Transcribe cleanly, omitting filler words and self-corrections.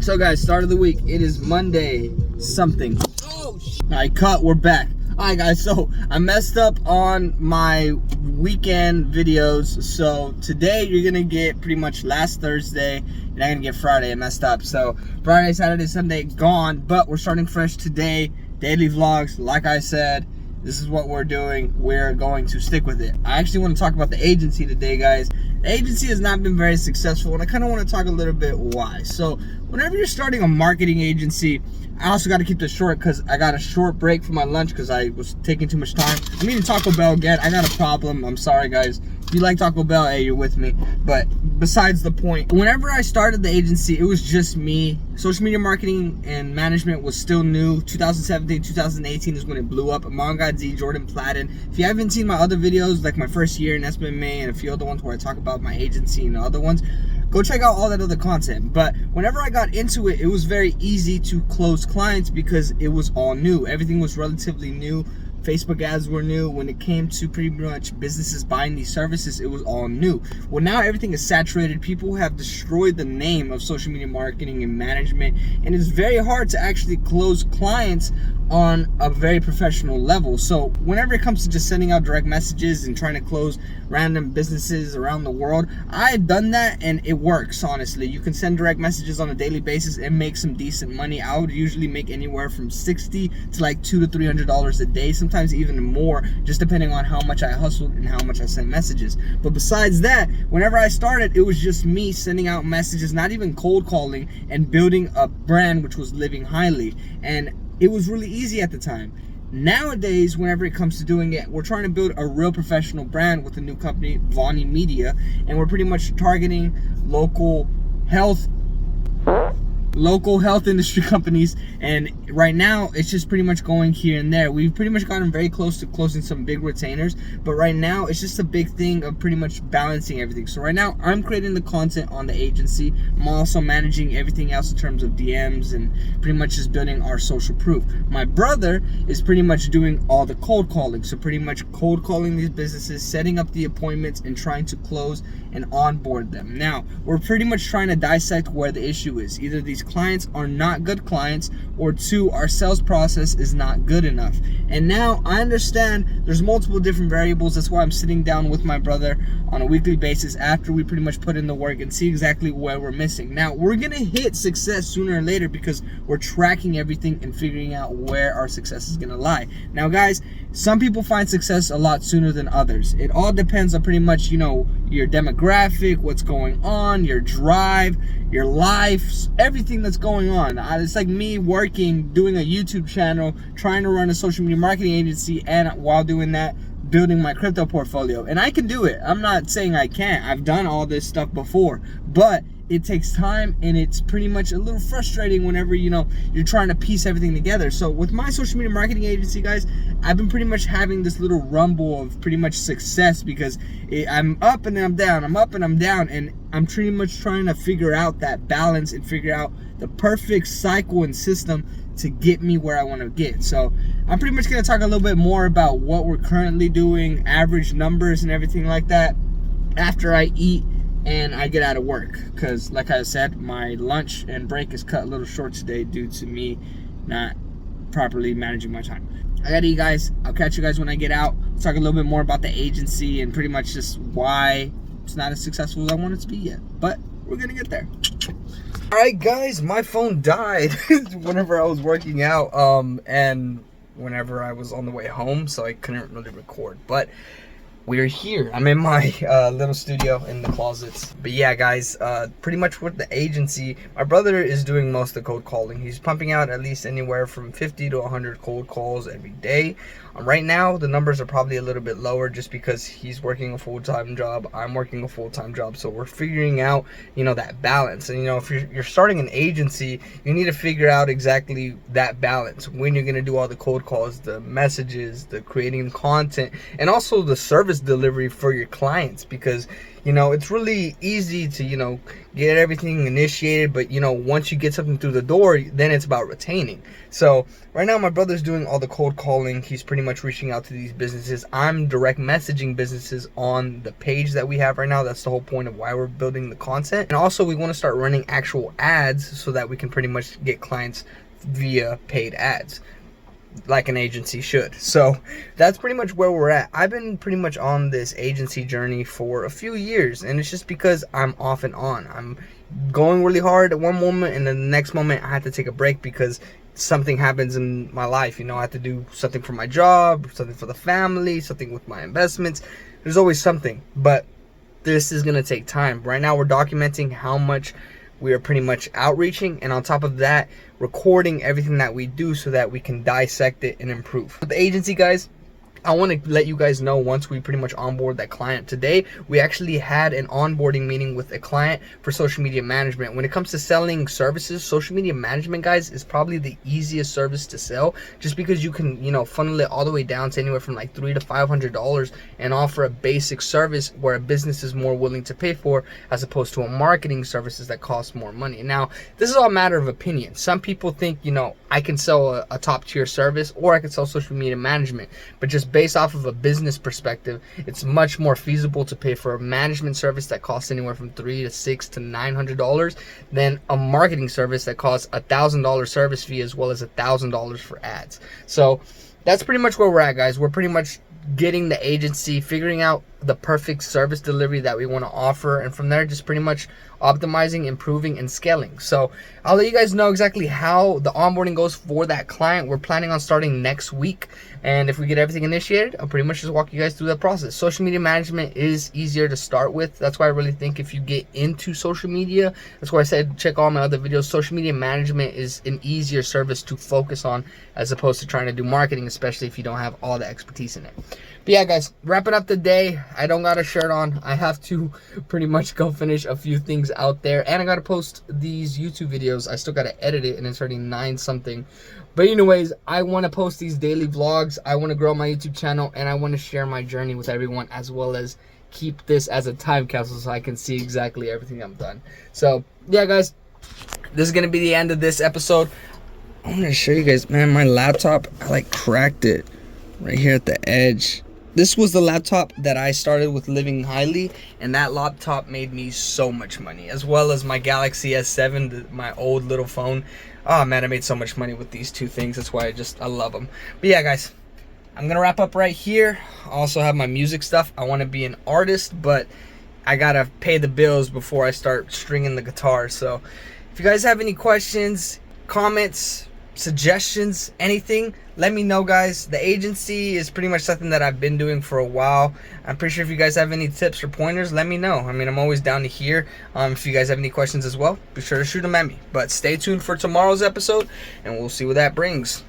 So guys, start of the week. It is Monday something. Oh, Alright, cut. We're back. Alright guys, so I messed up on my weekend videos. So today you're gonna get pretty much last Thursday. You're not gonna get Friday. I messed up. So Friday, Saturday, Sunday gone. But we're starting fresh today. Daily vlogs. Like I said, this is what we're doing. We're going to stick with it. I actually want to talk about the agency today, guys. The agency has not been very successful, and I kind of want to talk a little bit why. So whenever you're starting a marketing agency, I also got to keep this short because I got a short break for my lunch because I was taking too much time. I'm eating Taco Bell again. I got a problem. I'm sorry, guys. If you like Taco Bell, hey, you're with me. But besides the point, whenever I started the agency, it was just me. Social media marketing and management was still new. 2017, 2018 is when it blew up. Among God Z, Jordan Platten. If you haven't seen my other videos, like my first year in SMMA and a few other ones where I talk about my agency and the other ones, go check out all that other content. But whenever I got into it, it was very easy to close clients because it was all new. Everything was relatively new. Facebook ads were new. When it came to pretty much businesses buying these services, it was all new. Well, now everything is saturated. People have destroyed the name of social media marketing and management, and it's very hard to actually close clients on a very professional level. So whenever it comes to just sending out direct messages and trying to close random businesses around the world, I've done that and it works. Honestly, you can send direct messages on a daily basis and make some decent money. I would usually make anywhere from $60 to like $200 to $300 a day, sometimes even more, just depending on how much I hustled and how much I sent messages. But besides that, whenever I started, it was just me sending out messages, not even cold calling, and building a brand which was living highly. And it was really easy at the time. Nowadays, whenever it comes to doing it, we're trying to build a real professional brand with a new company, Vonnie Media, and we're pretty much targeting local health industry companies. And right now it's just pretty much going here and there. We've pretty much gotten very close to closing some big retainers, but right now it's just a big thing of pretty much balancing everything. So right now I'm creating the content on the agency. I'm also managing everything else in terms of DMs and pretty much just building our social proof. My brother is pretty much doing all the cold calling, so pretty much cold calling these businesses, setting up the appointments, and trying to close and onboard them. Now we're pretty much trying to dissect where the issue is. Either these clients are not good clients, or two, our sales process is not good enough. And now I understand there's multiple different variables. That's why I'm sitting down with my brother on a weekly basis after we pretty much put in the work and see exactly where we're missing. Now we're gonna hit success sooner or later because we're tracking everything and figuring out where our success is gonna lie. Now guys, some people find success a lot sooner than others. It all depends on pretty much, you know, your demographic, what's going on, your drive, your life, everything that's going on. It's like me working, doing a YouTube channel, trying to run a social media marketing agency, and while doing that, building my crypto portfolio. And I can do it. I'm not saying I can't. I've done all this stuff before, but it takes time, and it's pretty much a little frustrating whenever, you know, you're trying to piece everything together. So with my social media marketing agency, guys, I've been pretty much having this little rumble of pretty much success because I'm up and then I'm down, I'm up and I'm down, and I'm pretty much trying to figure out that balance and figure out the perfect cycle and system to get me where I want to get. So I'm pretty much going to talk a little bit more about what we're currently doing, average numbers and everything like that, after I eat and I get out of work, because like I said, my lunch and break is cut a little short today due to me not properly managing my time. I gotta eat, guys. I'll catch you guys when I get out. I'll talk a little bit more about the agency and pretty much just why it's not as successful as I want it to be yet, but we're gonna get there. All right guys, my phone died whenever I was working out and whenever I was on the way home, so I couldn't really record, but we're here. I'm in my little studio in the closets. But yeah, guys, pretty much with the agency, my brother is doing most of the cold calling. He's pumping out at least anywhere from 50 to 100 cold calls every day. Right now, the numbers are probably a little bit lower just because he's working a full-time job. I'm working a full-time job. So we're figuring out, you know, that balance. And, you know, if you're starting an agency, you need to figure out exactly that balance. When you're going to do all the cold calls, the messages, the creating content, and also the service service delivery for your clients, because you know it's really easy to, you know, get everything initiated, but you know, once you get something through the door, then it's about retaining. So right now my brother's doing all the cold calling. He's pretty much reaching out to these businesses. I'm direct messaging businesses on the page that we have right now. That's the whole point of why we're building the content. And also we want to start running actual ads so that we can pretty much get clients via paid ads, like an agency should. So that's pretty much where we're at. I've been pretty much on this agency journey for a few years, and it's just because I'm off and on. I'm going really hard at one moment, and then the next moment I have to take a break because something happens in my life. You know, I have to do something for my job, something for the family, something with my investments. There's always something, but this is going to take time. Right now we're documenting how much we are pretty much outreaching, and on top of that, recording everything that we do so that we can dissect it and improve. With the agency, guys, I want to let you guys know, once we pretty much onboard that client today, we actually had an onboarding meeting with a client for social media management. When it comes to selling services, social media management, guys, is probably the easiest service to sell, just because you can, you know, funnel it all the way down to anywhere from like $300 to $500 and offer a basic service where a business is more willing to pay for, as opposed to a marketing services that cost more money. Now, this is all a matter of opinion. Some people think, you know, I can sell a top tier service, or I can sell social media management, but just based off of a business perspective, it's much more feasible to pay for a management service that costs anywhere from $300 to $600 to $900 than a marketing service that costs $1,000 service fee as well as $1,000 for ads. So that's pretty much where we're at, guys. We're pretty much getting the agency, figuring out the perfect service delivery that we want to offer, and from there just pretty much optimizing, improving, and scaling. So I'll let you guys know exactly how the onboarding goes for that client. We're planning on starting next week, and if we get everything initiated, I'll pretty much just walk you guys through that process. Social media management is easier to start with. That's why I really think if you get into social media, that's why I said check all my other videos. Social media management is an easier service to focus on, as opposed to trying to do marketing, especially if you don't have all the expertise in it. But yeah, guys, wrapping up the day. I don't got a shirt on. I have to pretty much go finish a few things out there, and I gotta post these YouTube videos. I still gotta edit it, and it's already 9 something. But anyways, I want to post these daily vlogs. I want to grow my YouTube channel, and I want to share my journey with everyone, as well as keep this as a time capsule so I can see exactly everything I've done. So yeah, guys, this is gonna be the end of this episode. I want to show you guys, man, my laptop, I like cracked it right here at the edge. This was the laptop that I started with living highly, and that laptop made me so much money, as well as my Galaxy S7, my old little phone. Oh man, I made so much money with these two things. That's why I love them. But yeah, guys, I'm gonna wrap up right here. I also have my music stuff. I want to be an artist, but I gotta pay the bills before I start stringing the guitar. So if you guys have any questions, comments, suggestions, anything, let me know, guys. The agency is pretty much something that I've been doing for a while. I'm pretty sure if you guys have any tips or pointers, let me know. I mean, I'm always down to hear. If you guys have any questions as well, be sure to shoot them at me. But stay tuned for tomorrow's episode, and we'll see what that brings.